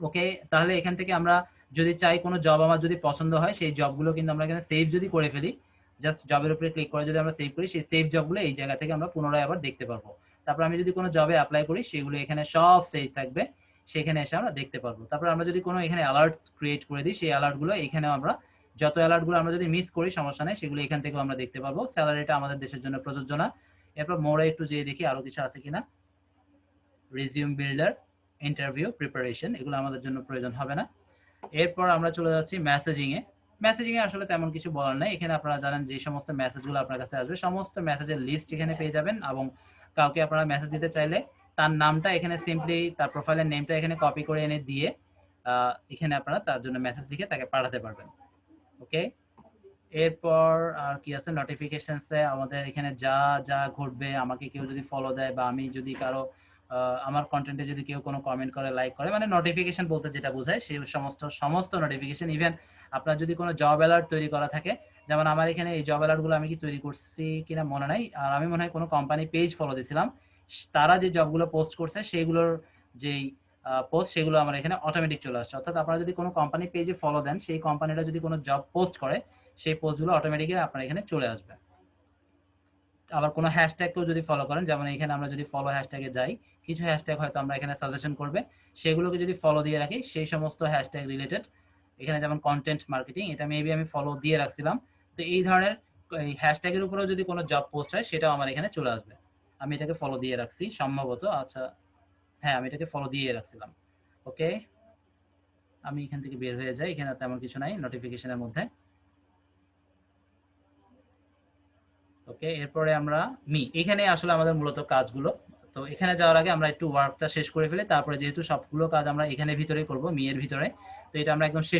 ওকে, তাহলে এখান থেকে আমরা যদি চাই কোনো জব আমার যদি পছন্দ হয়, সেই জবগুলো কিন্তু আমরা এখানে সেভ যদি করে ফেলি, জাস্ট জবের উপরে ক্লিক করে যদি আমরা সেভ করি, সেই সেভ জবগুলো এই জায়গা থেকে আমরা পুনরায় আবার দেখতে পারবো। তারপর আমি যদি কোনো জবে এপ্লাই করি, সেগুলো এখানে সব সেভ থাকবে, সেখানে এসে আমরা দেখতে পারবো। তারপর আমরা যদি কোনো এখানে অ্যালার্ট ক্রিয়েট করে দিই, সেই অ্যালার্টগুলো এখানেও আমরা, যত অ্যালার্টগুলো আমরা যদি মিস করি সমস্যা নেই, সেগুলো এখান থেকেও আমরা দেখতে পারবো। স্যালারিটা আমাদের দেশের জন্য প্রযোজ্য না। এরপর মোড়ে একটু যেয়ে দেখি আরো কিছু আছে কিনা। রিজিউম বিল্ডার, ইন্টারভিউ প্রিপারেশন, এগুলো আমাদের জন্য প্রয়োজন হবে না। এরপর আমরা চলে যাচ্ছি মেসেজিং এ। মেসেজিং এ আসলে তেমন কিছু বলার নাই। এখানে আপনারা জানেন যে সমস্ত মেসেজগুলো আপনার কাছে আসবে, সমস্ত মেসেজের লিস্ট এখানে পেয়ে যাবেন, এবং কাউকে আপনারা মেসেজ দিতে চাইলে তার নামটা এখানে সিম্পলি, তার প্রোফাইলের নেমটা এখানে কপি করে এনে দিয়ে এখানে আপনারা তার জন্য মেসেজ লিখে তাকে পাঠাতে পারবেন। ওকে, এরপর আর কি আছে, নোটিফিকেশনসে আমাদের এখানে যা যা ঘটবে, আমাকে কেউ যদি ফলো দেয় বা আমি যদি কারো আমার কন্টেন্টে যদি কেউ কোনো কমেন্ট করে, লাইক করে, মানে নোটিফিকেশন বলতে যেটা বোঝায় সেই সমস্ত নোটিফিকেশন, ইভেন আপনার যদি কোনো জব অ্যালার্ট তৈরি করা থাকে, যেমন আমার এখানে এই জব অ্যালার্টগুলো আমি কি তৈরি করছি কিনা মনে নাই, আর আমি মনে হয় কোনো কোম্পানি পেজ ফলো দিয়েছিলাম, তারা যে জবগুলো পোস্ট করছে সেইগুলোর যেই পোস্ট, সেগুলো আমার এখানে অটোমেটিক চলে আসছে। অর্থাৎ আপনারা যদি কোনো কোম্পানি পেজে ফলো দেন, সেই কোম্পানিটা যদি কোনো জব পোস্ট করে, সেই পোস্টগুলো অটোমেটিক্যালি আপনার এখানে চলে আসবে। আবার কোনো হ্যাশট্যাগকেও যদি ফলো করেন, যেমন এখানে আমরা যদি ফলো হ্যাশট্যাগে যাই, কিছু হ্যাশট্যাগ হয়তো আমরা এখানে সাজেশন করবে, সেগুলোকে যদি ফলো দিয়ে রাখি, সেই সমস্ত হ্যাশট্যাগ রিলেটেড, এখানে যেমন কন্টেন্ট মার্কেটিং, এটা মেবি আমি ফলো দিয়ে রাখছিলাম, তো এই ধরনের এই হ্যাশট্যাগের উপরেও যদি কোনো জব পোস্ট হয়, সেটাও আমার এখানে চলে আসবে। আমি এটাকে ফলো দিয়ে রাখছি সম্ভবত, আচ্ছা হ্যাঁ, আমি এটাকে ফলো দিয়ে রাখছিলাম। ওকে, আমি এখান থেকে বের হয়ে যাই, এখানে তেমন কিছু নাই নোটিফিকেশনের মধ্যে। ওকে, এরপরে আমরা এখানে আসলে আমাদের মূলত কাজগুলো, তো এখানে যাওয়ার আগে আমরা একটু ওয়ার্কটা শেষ করে ফেলি, তারপরে যেহেতু সবগুলো কাজ আমরা এখানে ভিতরে করব, এর ভিতরে, তো এটা আমরা একদম শেষ